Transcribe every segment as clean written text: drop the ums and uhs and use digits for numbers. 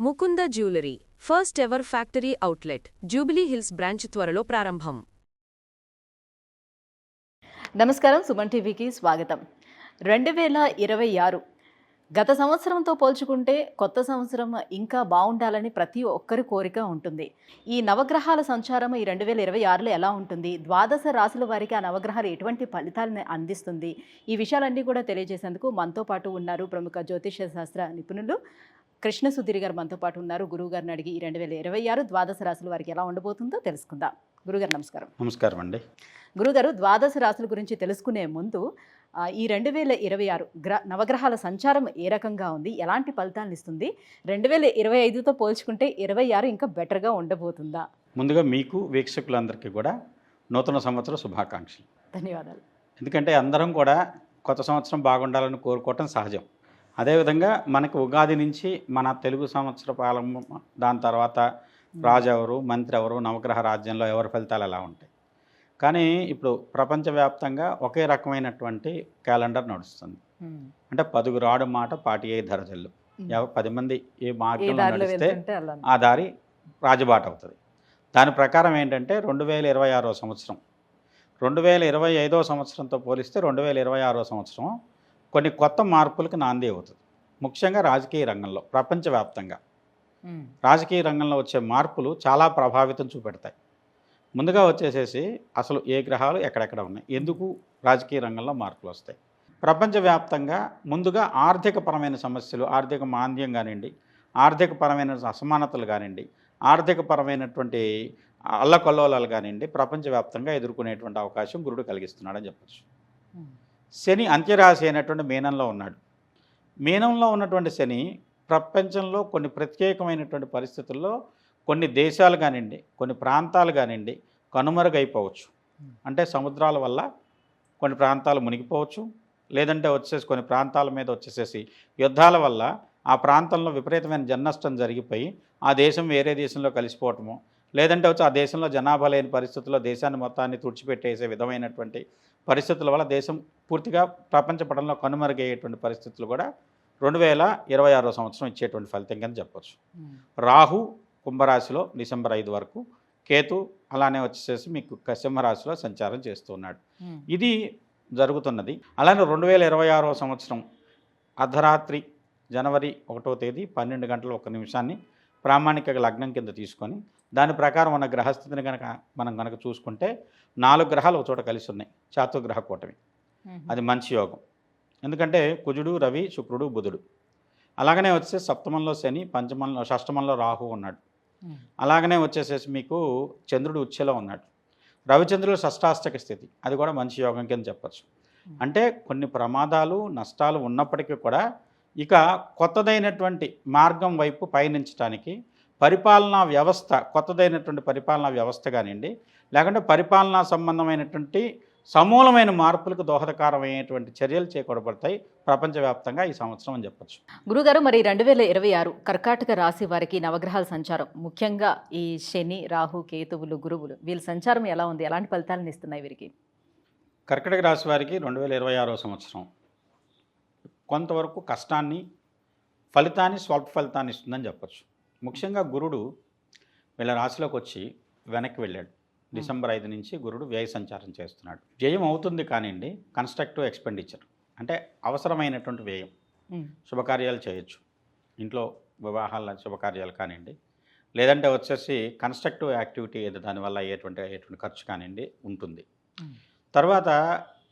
Mukunda jewellery first ever factory outlet jubilee hills branch త్వరలో ప్రారంభం. నమస్కారం, సుమన్ టీవీకి స్వాగతం. 2026 గత సంవత్సరంతో పోల్చుకుంటే కొత్త సంవత్సరం ఇంకా బాగుండాలని ప్రతి ఒక్కరి కోరిక ఉంటుంది. ఈ నవగ్రహాల సంచారం ఈ 2026లో ఎలా ఉంటుంది, ద్వాదశ రాశుల వారికి ఆ నవగ్రహాలు ఎటువంటి ఫలితాలను అందిస్తుంది, ఈ విషయాలన్నీ కూడా తెలియజేసేందుకు మనతో పాటు ఉన్నారు ప్రముఖ జ్యోతిష శాస్త్ర నిపుణులు కృష్ణ సుధీర్ గారు. మనతో పాటు ఉన్నారు. గురువు గారిని అడిగి ఈ 2026 ద్వాదశ రాశుల వారికి ఎలా ఉండబోతుందో తెలుసుకుందాం. గురుగారు నమస్కారం. నమస్కారం అండి. గురుగారు, ద్వాదశ రాశుల గురించి తెలుసుకునే ముందు ఈ 2026 నవగ్రహాల సంచారం ఏ రకంగా ఉంది, ఎలాంటి ఫలితాలను ఇస్తుంది, 2025తో పోల్చుకుంటే 26 ఇంకా బెటర్గా ఉండబోతుందా? ముందుగా మీకు వీక్షకులందరికీ కూడా నూతన సంవత్సర శుభాకాంక్షలు. ధన్యవాదాలు. ఎందుకంటే అందరం కూడా కొత్త సంవత్సరం బాగుండాలని కోరుకోవటం సహజం. అదేవిధంగా మనకు ఉగాది నుంచి మన తెలుగు సంవత్సర పాలన, దాని తర్వాత రాజు ఎవరు, మంత్రి ఎవరు, నవగ్రహ రాజ్యంలో ఎవరి ఫలితాలు ఎలా ఉంటాయి. కానీ ఇప్పుడు ప్రపంచవ్యాప్తంగా ఒకే రకమైనటువంటి క్యాలెండర్ నడుస్తుంది. అంటే 10 రాడు మాట 10 ధరజల్లు. 10 మంది ఏ మార్గంలో నడిస్తే ఆ దారి రాజబాట అవుతుంది. దాని ప్రకారం ఏంటంటే 2026 సంవత్సరం 2025 సంవత్సరంతో పోలిస్తే 2026 సంవత్సరం కొన్ని కొత్త మార్పులకు నాంది అవుతుంది. ముఖ్యంగా రాజకీయ రంగంలో, ప్రపంచవ్యాప్తంగా రాజకీయ రంగంలో వచ్చే మార్పులు చాలా ప్రభావితం చూపెడతాయి. ముందుగా వచ్చేసేసి అసలు ఏ గ్రహాలు ఎక్కడెక్కడ ఉన్నాయి, ఎందుకు రాజకీయ రంగంలో మార్పులు వస్తాయి. ప్రపంచవ్యాప్తంగా ముందుగా ఆర్థికపరమైన సమస్యలు, ఆర్థిక మాంద్యం కానివ్వండి, ఆర్థికపరమైన అసమానతలు కానివ్వండి, ఆర్థికపరమైనటువంటి అల్లకల్లోలాలు కానివ్వండి, ప్రపంచవ్యాప్తంగా ఎదుర్కొనేటువంటి అవకాశం గురుడు కలిగిస్తున్నాడని చెప్పచ్చు. శని అంత్యరాశి అయినటువంటి మీనంలో ఉన్నాడు. మీనంలో ఉన్నటువంటి శని ప్రపంచంలో కొన్ని ప్రత్యేకమైనటువంటి పరిస్థితుల్లో కొన్ని దేశాలు కానివ్వండి, కొన్ని ప్రాంతాలు కానివ్వండి కనుమరుగైపోవచ్చు. అంటే సముద్రాల వల్ల కొన్ని ప్రాంతాలు మునిగిపోవచ్చు, లేదంటే వచ్చేసి కొన్ని ప్రాంతాల మీద వచ్చేసేసి యుద్ధాల వల్ల ఆ ప్రాంతంలో విపరీతమైన జననష్టం జరిగిపోయి ఆ దేశం వేరే దేశంలో కలిసిపోవటము, లేదంటే వచ్చి ఆ దేశంలో జనాభా లేని పరిస్థితుల్లో దేశాన్ని మొత్తాన్ని తుడిచిపెట్టేసే విధమైనటువంటి పరిస్థితుల వల్ల దేశం పూర్తిగా ప్రపంచ పటంలో కనుమరుగయ్యేటువంటి పరిస్థితులు కూడా 2026 సంవత్సరం ఇచ్చేటువంటి ఫలితం కింద చెప్పచ్చు. రాహు కుంభరాశిలో డిసెంబర్ 5 వరకు, కేతు అలానే వచ్చేసేసి మీకు సింహరాశిలో సంచారం చేస్తున్నాడు. ఇది జరుగుతున్నది. అలానే 2026 సంవత్సరం అర్ధరాత్రి జనవరి 1వ తేదీ 12 గంటల 1 నిమిషాన్ని ప్రామాణిక లగ్నం కింద తీసుకొని దాని ప్రకారం ఉన్న గ్రహస్థితిని మనం కనుక చూసుకుంటే 4 గ్రహాలు ఒక చోట కలిసి ఉన్నాయి. చాతుర్గ్రహ కూటమి, అది మంచి యోగం. ఎందుకంటే కుజుడు, రవి, శుక్రుడు, బుధుడు. అలాగనే వచ్చే సప్తమంలో శని, పంచమంలో షష్టమంలో రాహు ఉన్నాడు. అలాగనే వచ్చేసేసి మీకు చంద్రుడు ఉచ్ఛలో ఉన్నాడు. రవిచంద్రుడు షష్టాష్టక స్థితి, అది కూడా మంచి యోగం కింద చెప్పచ్చు. అంటే కొన్ని ప్రమాదాలు, నష్టాలు ఉన్నప్పటికీ కూడా ఇక కొత్తదైనటువంటి మార్గం వైపు పయనించడానికి పరిపాలనా వ్యవస్థ, కొత్తదైనటువంటి పరిపాలనా వ్యవస్థ కానివ్వండి, లేకుంటే పరిపాలనా సంబంధమైనటువంటి సమూలమైన మార్పులకు దోహదకారమైనటువంటి చర్యలు చేకూడబడతాయి ప్రపంచవ్యాప్తంగా ఈ సంవత్సరం అని చెప్పచ్చు. గురుగారు, మరి 2026 కర్కాటక రాశి వారికి నవగ్రహాల సంచారం, ముఖ్యంగా ఈ శని, రాహు, కేతువులు, గురువులు, వీళ్ళ సంచారం ఎలా ఉంది, ఎలాంటి ఫలితాలను ఇస్తున్నాయి వీరికి? కర్కాటక రాశి వారికి 2026 సంవత్సరం కొంతవరకు కష్టాన్ని, ఫలితాన్ని, స్వల్ప ఫలితాన్ని ఇస్తుందని చెప్పచ్చు. ముఖ్యంగా గురుడు వీళ్ళ రాశిలోకి వచ్చి వెనక్కి వెళ్ళాడు. డిసెంబర్ 5 నుంచి గురుడు వ్యయ సంచారం చేస్తున్నాడు. వ్యయం అవుతుంది కానివ్వండి, కన్స్ట్రక్టివ్ ఎక్స్పెండిచర్ అంటే అవసరమైనటువంటి వ్యయం. శుభకార్యాలు చేయొచ్చు, ఇంట్లో వివాహాల శుభకార్యాలు కానివ్వండి, లేదంటే వచ్చేసి కన్స్ట్రక్టివ్ యాక్టివిటీ ఏదో దానివల్ల అయ్యేటువంటి ఖర్చు కానివ్వండి ఉంటుంది. తర్వాత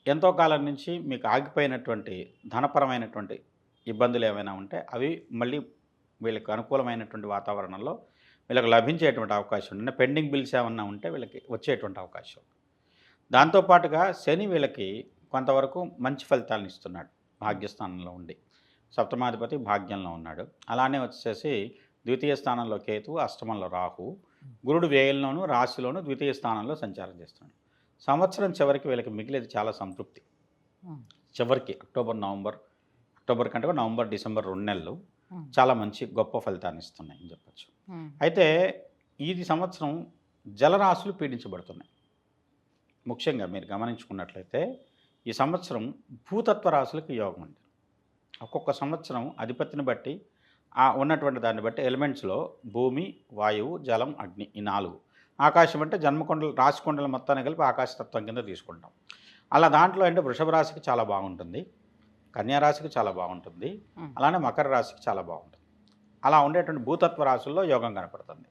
ఎంతో కాలం నుంచి మీకు ఆగిపోయినటువంటి ధనపరమైనటువంటి ఇబ్బందులు ఏమైనా ఉంటే అవి మళ్ళీ వీళ్ళకి అనుకూలమైనటువంటి వాతావరణంలో వీళ్ళకి లభించేటువంటి అవకాశం ఉంది. పెండింగ్ బిల్స్ ఏమన్నా ఉంటే వీళ్ళకి వచ్చేటువంటి అవకాశం. దాంతోపాటుగా శని వీళ్ళకి కొంతవరకు మంచి ఫలితాలను ఇస్తున్నాడు. భాగ్యస్థానంలో ఉండి సప్తమాధిపతి భాగ్యంలో ఉన్నాడు. అలానే వచ్చేసి ద్వితీయ స్థానంలో కేతు, అష్టమంలో రాహు, గురుడు వ్యయంలోనూ రాశిలోనూ ద్వితీయ స్థానంలో సంచారం చేస్తున్నాడు. సంవత్సరం చివరికి వీళ్ళకి మిగిలేది చాలా సంతృప్తి. చివరికి అక్టోబర్ కంటే కూడా నవంబర్, డిసెంబర్ 2 నెలలు చాలా మంచి గొప్ప ఫలితాన్ని ఇస్తున్నాయని చెప్పచ్చు. అయితే ఈ సంవత్సరం జలరాశులు పీడించబడుతున్నాయి. ముఖ్యంగా మీరు గమనించుకున్నట్లయితే ఈ సంవత్సరం భూతత్వ రాశులకు యోగం ఉంది. ఒక్కొక్క సంవత్సరం అధిపతిని బట్టి ఆ ఉన్నటువంటి దాన్ని బట్టి ఎలిమెంట్స్లో భూమి, వాయువు, జలం, అగ్ని ఈ 4. ఆకాశం అంటే జన్మకొండలు రాశికొండల మొత్తాన్ని కలిపి ఆకాశతత్వం కింద తీసుకుంటాం. అలా దాంట్లో అంటే వృషభ రాశికి చాలా బాగుంటుంది, కన్యా రాశికి చాలా బాగుంటుంది, అలానే మకర రాశికి చాలా బాగుంటుంది. అలా ఉండేటువంటి భూతత్వ రాశుల్లో యోగం కనపడుతుంది.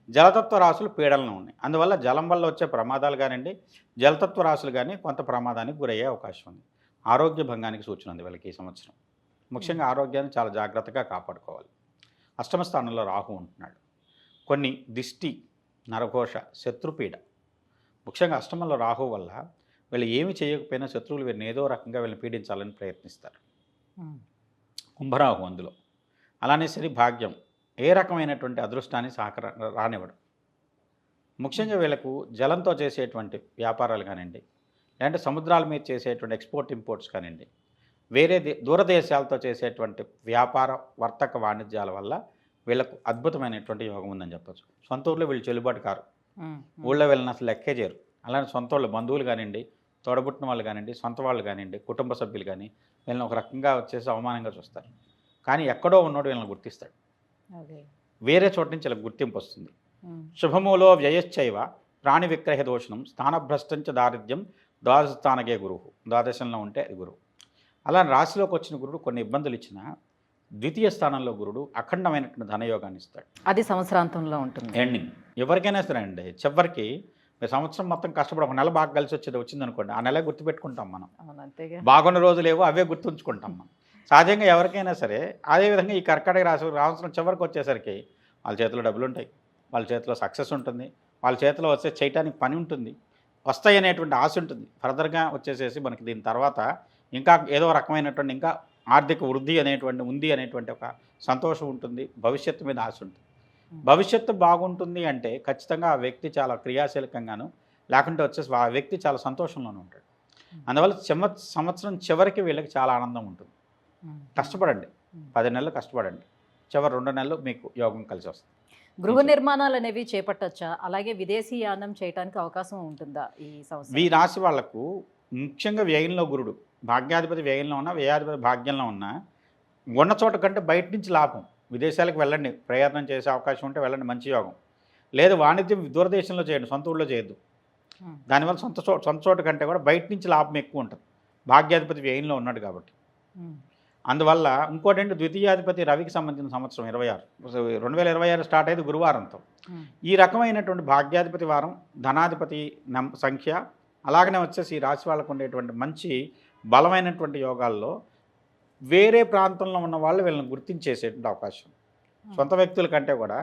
జలతత్వ రాశులు పీడలను ఉన్నాయి. అందువల్ల జలం వల్ల వచ్చే ప్రమాదాలు కానివ్వండి, జలతత్వ రాశులు కానీ కొంత ప్రమాదానికి గురయ్యే అవకాశం ఉంది. ఆరోగ్య భంగానికి సూచన ఉంది వీళ్ళకి ఈ సంవత్సరం. ముఖ్యంగా ఆరోగ్యాన్ని చాలా జాగ్రత్తగా కాపాడుకోవాలి. అష్టమ స్థానంలో రాహు ఉంటున్నాడు. కొన్ని దిష్టి, నరఘోష, శత్రుపీడ, ముఖ్యంగా అష్టమంలో రాహు వల్ల వీళ్ళు ఏమి చేయకపోయినా శత్రువులు వీళ్ళని ఏదో రకంగా వీళ్ళని పీడించాలని ప్రయత్నిస్తారు. కుంభరాహు అందులో. అలానే సరి భాగ్యం ఏ రకమైనటువంటి అదృష్టాన్ని రానివ్వడం. ముఖ్యంగా వీళ్ళకు జలంతో చేసేటువంటి వ్యాపారాలు కానివ్వండి, లేదంటే సముద్రాల మీద చేసేటువంటి ఎక్స్పోర్ట్ ఇంపోర్ట్స్ కానివ్వండి, వేరే దూరదేశాలతో చేసేటువంటి వ్యాపార వర్తక వాణిజ్యాల వల్ల వీళ్ళకు అద్భుతమైనటువంటి యోగం ఉందని చెప్పచ్చు. సొంత ఊళ్ళో వీళ్ళు చెల్లుబాటు కారు, ఊళ్ళో వీళ్ళని అసలు లెక్కే చేయరు. అలానే సొంత వాళ్ళు బంధువులు కానివ్వండి, తోడబుట్టిన వాళ్ళు కానివ్వండి, సొంత వాళ్ళు కానివ్వండి, కుటుంబ సభ్యులు కానీ వీళ్ళని ఒక రకంగా వచ్చేసి అవమానంగా చూస్తారు. కానీ ఎక్కడో ఉన్నోడు వీళ్ళని గుర్తిస్తాడు. వేరే చోట నుంచి ఇలా గుర్తింపు వస్తుంది. శుభమూలో వ్యయశ్చైవ ప్రాణి విక్రయ దోషణం స్థానభ్రష్టంచ దారిద్ర్యం ద్వాదశస్థానకే గురువు. ద్వాదశంలో ఉంటే అది గురువు. అలా రాశిలోకి వచ్చిన గురుడు కొన్ని ఇబ్బందులు ఇచ్చినా ద్వితీయ స్థానంలో గురుడు అఖండమైనటువంటి ధనయోగాన్ని ఇస్తాడు. అది సంవత్సరాంతంలో ఉంటుంది. ఎండింగ్ ఎవరికైనా సరే అండి, చివరికి మీరు సంవత్సరం మొత్తం కష్టపడి ఒక నెల బాగా కలిసి వచ్చేది వచ్చిందనుకోండి, ఆ నెల గుర్తుపెట్టుకుంటాం మనం. బాగున్న రోజులేవో అవే గుర్తుంచుకుంటాం మనం. సహజంగా ఎవరికైనా సరే అదేవిధంగా ఈ కర్కాటక రాశి సంవత్సరం చివరికి వచ్చేసరికి వాళ్ళ చేతిలో డబ్బులు ఉంటాయి, వాళ్ళ చేతిలో సక్సెస్ ఉంటుంది, వాళ్ళ చేతిలో వచ్చే చేయటానికి పని ఉంటుంది, వస్తాయి అనేటువంటి ఆశ ఉంటుంది. ఫర్దర్గా వచ్చేసేసి మనకి దీని తర్వాత ఇంకా ఏదో రకమైనటువంటి ఇంకా ఆర్థిక వృద్ధి అనేటువంటి ఉంది అనేటువంటి ఒక సంతోషం ఉంటుంది, భవిష్యత్తు మీద ఆశ ఉంటుంది. భవిష్యత్తు బాగుంటుంది అంటే ఖచ్చితంగా ఆ వ్యక్తి చాలా క్రియాశీలకంగాను, లేకుంటే వచ్చేసి ఆ వ్యక్తి చాలా సంతోషంలోనే ఉంటాడు. అందువల్ల సంవత్సరం చివరికి వీళ్ళకి చాలా ఆనందం ఉంటుంది. కష్టపడండి, 10 నెలలు కష్టపడండి, చివరి 2 నెలలు మీకు యోగం కలిసి వస్తుంది. గృహ నిర్మాణాలు అనేవి చేపట్టచ్చా? అలాగే విదేశీ యానం చేయడానికి అవకాశం ఉంటుందా ఈ సంవత్సరం? ఈ రాశి వాళ్లకు ముఖ్యంగా వ్యయంలో గురుడు, భాగ్యాధిపతి వ్యయంలో ఉన్నా, వ్యయాధిపతి భాగ్యంలో ఉన్నా ఉన్న చోట కంటే బయట నుంచి లాభం. విదేశాలకు వెళ్ళండి, ప్రయత్నం చేసే అవకాశం ఉంటే వెళ్ళండి, మంచి యోగం. లేదు వాణిజ్యం దూరదేశంలో చేయండి, సొంత ఊళ్ళో చేయొద్దు. దానివల్ల సొంత చోట కంటే కూడా బయట నుంచి లాభం ఎక్కువ ఉంటుంది, భాగ్యాధిపతి వ్యయంలో ఉన్నాడు కాబట్టి. అందువల్ల ఇంకోటంటే ద్వితీయాధిపతి రవికి సంబంధించిన సంవత్సరం 2026 స్టార్ట్ అయ్యేది గురువారంతో. ఈ రకమైనటువంటి భాగ్యాధిపతి వారం, ధనాధిపతి సంఖ్య, అలాగనే వచ్చేసి ఈ రాశి వాళ్ళకు ఉండేటువంటి మంచి బలమైనటువంటి యోగాల్లో వేరే ప్రాంతంలో ఉన్న వాళ్ళు వీళ్ళని గుర్తించేసేటువంటి అవకాశం. సొంత వ్యక్తుల కంటే కూడా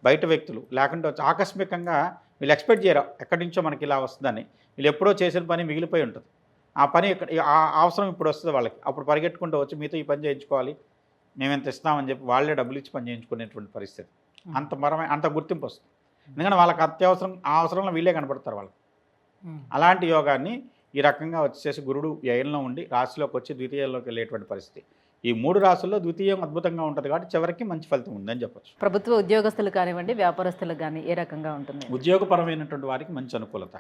బయట వ్యక్తులు లేకుంటే వచ్చి ఆకస్మికంగా వీళ్ళు ఎక్స్పెక్ట్ చేయరు ఎక్కడి నుంచో మనకి ఇలా వస్తుందని. వీళ్ళు ఎప్పుడో చేసిన పని మిగిలిపోయి ఉంటుంది, ఆ పని ఆ అవసరం ఇప్పుడు వస్తుంది వాళ్ళకి. అప్పుడు పరిగెట్టుకుంటూ వచ్చి మీతో ఈ పని చేయించుకోవాలి, మేము ఎంత ఇస్తామని చెప్పి వాళ్ళే డబ్బులు ఇచ్చి పని చేయించుకునేటువంటి పరిస్థితి. అంత గుర్తింపు వస్తుంది. ఎందుకంటే వాళ్ళకి అత్యవసరం, ఆ అవసరంలో వీళ్ళే కనపడతారు వాళ్ళకి. అలాంటి యోగాన్ని ఈ రకంగా వచ్చేసి గురుడు వ్యయంలో ఉండి రాశిలోకి వచ్చి ద్వితీయంలోకి వెళ్ళేటువంటి పరిస్థితి. ఈ 3 రాశుల్లో ద్వితీయం అద్భుతంగా ఉంటుంది కాబట్టి చివరికి మంచి ఫలితం ఉందని చెప్పచ్చు. ప్రభుత్వ ఉద్యోగస్తులు కానివ్వండి, వ్యాపారస్తులకు కానీ ఏ రకంగా ఉంటుంది? ఉద్యోగపరమైనటువంటి వారికి మంచి అనుకూలత,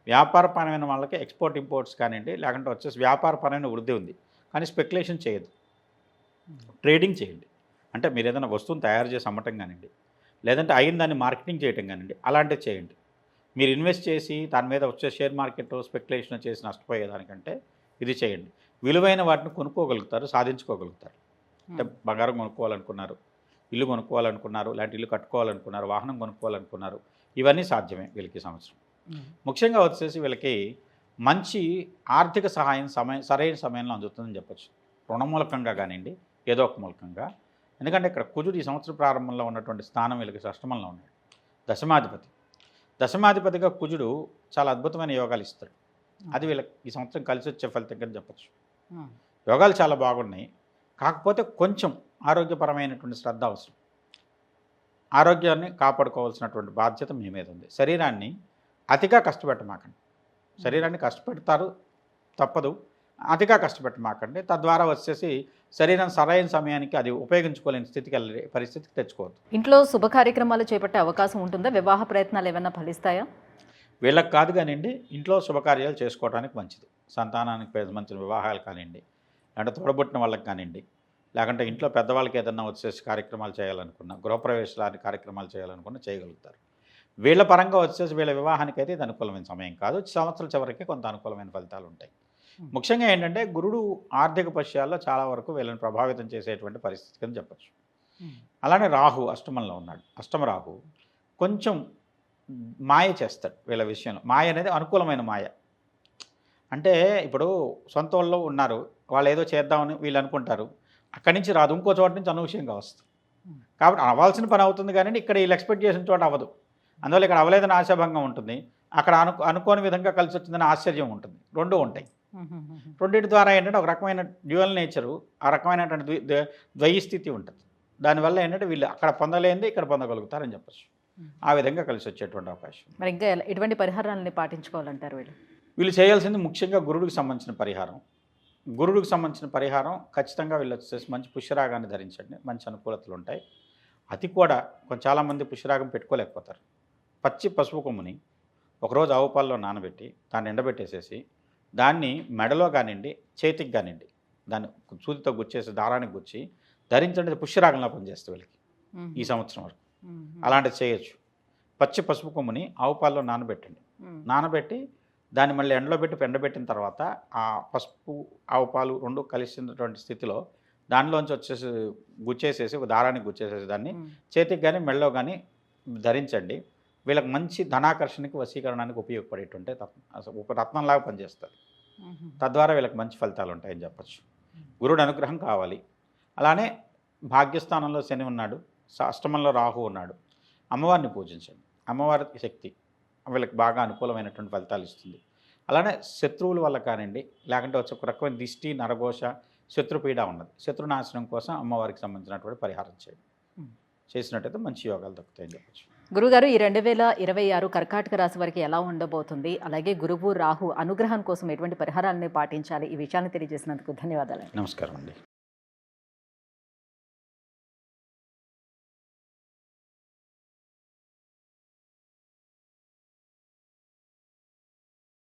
వ్యాపారపరమైన వాళ్ళకి ఎక్స్పోర్ట్ ఇంపోర్ట్స్ కానివ్వండి, లేకుంటే వచ్చేసి వ్యాపారపరమైన వృద్ధి ఉంది. కానీ స్పెక్యులేషన్ చేయొద్దు, ట్రేడింగ్ చేయండి. అంటే మీరు ఏదైనా వస్తువును తయారు చేసి అమ్మటం కానివ్వండి, లేదంటే అయిన దాన్ని మార్కెటింగ్ చేయటం కానివ్వండి, అలాంటివి చేయండి. మీరు ఇన్వెస్ట్ చేసి దాని మీద వచ్చే షేర్ మార్కెట్ స్పెక్యులేషన్ చేసి నష్టపోయేదానికంటే ఇది చేయండి. విలువైన వాటిని కొనుక్కోగలుగుతారు, సాధించుకోగలుగుతారు. అంటే బంగారం కొనుక్కోవాలనుకున్నారు, ఇల్లు కొనుక్కోవాలనుకున్నారు, ఇలాంటి ఇల్లు కట్టుకోవాలనుకున్నారు, వాహనం కొనుక్కోవాలనుకున్నారు, ఇవన్నీ సాధ్యమే వీళ్ళకి సంవత్సరం. ముఖ్యంగా వచ్చేసి వీళ్ళకి మంచి ఆర్థిక సహాయం సరైన సమయంలో అందుతుందని చెప్పచ్చు. రుణమూలకంగా కానివ్వండి, ఏదో ఒక మూలకంగా. ఎందుకంటే ఇక్కడ కుజుడు ఈ సంవత్సరం ప్రారంభంలో ఉన్నటువంటి స్థానం వీళ్ళకి షష్టమంలో ఉన్నాడు. దశమాధిపతిగా కుజుడు చాలా అద్భుతమైన యోగాలు ఇస్తాడు. అది వీళ్ళకి ఈ సంవత్సరం కలిసి వచ్చే ఫలితం కింద చెప్పచ్చు. యోగాలు చాలా బాగున్నాయి, కాకపోతే కొంచెం ఆరోగ్యపరమైనటువంటి శ్రద్ధ అవసరం. ఆరోగ్యాన్ని కాపాడుకోవాల్సినటువంటి బాధ్యత మీ మీద ఉంది. శరీరాన్ని అతిగా కష్టపెట్టమాకండి. శరీరాన్ని కష్టపెడతారు, తప్పదు. అతిగా కష్టపెట్టమాకండి. తద్వారా వచ్చేసి శరీరం సరైన సమయానికి అది ఉపయోగించుకోలేని స్థితికి వెళ్ళే పరిస్థితికి తెచ్చుకోవద్దు. ఇంట్లో శుభ కార్యక్రమాలు చేపట్టే అవకాశం ఉంటుందా? వివాహ ప్రయత్నాలు ఏమైనా ఫలిస్తాయా? వీళ్ళకి కాదు కానివ్వండి, ఇంట్లో శుభకార్యాలు చేసుకోవడానికి మంచిది. సంతానానికి సంబంధించిన వివాహాలు కానివ్వండి, అంటే తోడబుట్టిన వాళ్ళకి కానివ్వండి, లేకుంటే ఇంట్లో పెద్దవాళ్ళకి ఏదన్నా వచ్చేసి కార్యక్రమాలు చేయాలనుకున్నా, గృహప్రవేశాలు కార్యక్రమాలు చేయాలనుకున్నా చేయగలుగుతారు. వీళ్ళ పరంగా వచ్చేసి వీళ్ళ వివాహానికైతే ఇది అనుకూలమైన సమయం కాదు. సంవత్సరం చివరికి కొంత అనుకూలమైన ఫలితాలు ఉంటాయి. ముఖ్యంగా ఏంటంటే గురుడు ఆర్థిక విషయాల్లో చాలా వరకు వీళ్ళని ప్రభావితం చేసేటువంటి పరిస్థితి కింద చెప్పచ్చు. అలానే రాహు అష్టమంలో ఉన్నాడు. అష్టమ రాహు కొంచెం మాయ చేస్తాడు వీళ్ళ విషయంలో. మాయ అనేది అనుకూలమైన మాయ. అంటే ఇప్పుడు సొంత వాళ్ళు ఉన్నారు, వాళ్ళు ఏదో చేద్దామని వీళ్ళు అనుకుంటారు, అక్కడి నుంచి రాదు, ఇంకో చోట నుంచి అనూహ్యంగా వస్తుంది. కాబట్టి అవ్వాల్సిన పని అవుతుంది కానీ ఇక్కడ వీళ్ళు ఎక్స్పెక్ట్ చేసిన చోట అవ్వదు. అందువల్ల ఇక్కడ అవ్వలేదని ఆశాభంగం ఉంటుంది, అక్కడ అనుకోని విధంగా కలిసి వచ్చిందని ఆశ్చర్యం ఉంటుంది. రెండూ ఉంటాయి. రెండింటి ద్వారా ఏంటంటే ఒక రకమైన డ్యూయల్ నేచరు, ఆ రకమైనటువంటి ద్వైస్థితి ఉంటుంది. దానివల్ల ఏంటంటే వీళ్ళు అక్కడ పొందలేనిది ఇక్కడ పొందగలుగుతారని చెప్పచ్చు. ఆ విధంగా కలిసి వచ్చేటువంటి అవకాశం. మరి ఇంకా ఎటువంటి పరిహారాలని పాటించుకోవాలంటారు వీళ్ళు చేయాల్సింది ముఖ్యంగా గురుడికి సంబంధించిన పరిహారం. గురుడికి సంబంధించిన పరిహారం ఖచ్చితంగా వీళ్ళు వచ్చేసి మంచి పుష్యరాగాన్ని ధరించండి, మంచి అనుకూలతలు ఉంటాయి. అది కూడా చాలామంది పుష్యరాగం పెట్టుకోలేకపోతారు. పచ్చి పసుపు కొమ్ముని ఒకరోజు ఆవు పాలలో నానబెట్టి దాన్ని ఎండబెట్టేసేసి దాన్ని మెడలో కానివ్వండి, చేతికి కానివ్వండి, దాన్ని సూదితో గుచ్చేసి దారానికి గుచ్చి ధరించండి. పుష్యరాగంలో పనిచేస్తుంది వీళ్ళకి ఈ సంవత్సరం వరకు. అలాంటిది చేయొచ్చు. పచ్చి పసుపు కొమ్ముని ఆవు పాలలో నానబెట్టండి. నానబెట్టి దాన్ని మళ్ళీ ఎండలో పెట్టి ఎండబెట్టిన తర్వాత ఆ పసుపు ఆవు పాలు రెండు కలిసినటువంటి స్థితిలో దానిలోంచి వచ్చేసి గుచ్చేసేసి ఒక దారానికి గుచ్చేసేసి దాన్ని చేతికి కానీ మెడలో కానీ ధరించండి. వీళ్ళకి మంచి ధనాకర్షణకి, వశీకరణానికి ఉపయోగపడేటువంటి రత్నంలాగా పనిచేస్తుంది. తద్వారా వీళ్ళకి మంచి ఫలితాలు ఉంటాయని చెప్పచ్చు. గురుడు అనుగ్రహం కావాలి. అలానే భాగ్యస్థానంలో శని ఉన్నాడు, అష్టమంలో రాహు ఉన్నాడు. అమ్మవారిని పూజించండి. అమ్మవారి శక్తి వీళ్ళకి బాగా అనుకూలమైనటువంటి ఫలితాలు ఇస్తుంది. అలానే శత్రువుల వల్ల కానివ్వండి, లేకుంటే వచ్చే ఒక రకమైన దిష్టి, నరఘోష, శత్రుపీడ ఉన్నది. శత్రునాశనం కోసం అమ్మవారికి సంబంధించినటువంటి పరిహారం చేయండి. చేసినట్టయితే మంచి యోగాలు దక్కుతాయని చెప్పచ్చు. గురుగారు, ఈ 2026 కర్కాటక రాశి వారికి ఎలా ఉండబోతుంది, అలాగే గురువు రాహు అనుగ్రహం కోసం ఎటువంటి పరిహారాలని పాటించాలి, ఈ విషయాన్ని తెలియజేసినందుకు ధన్యవాదాలు. నమస్కారం అండి.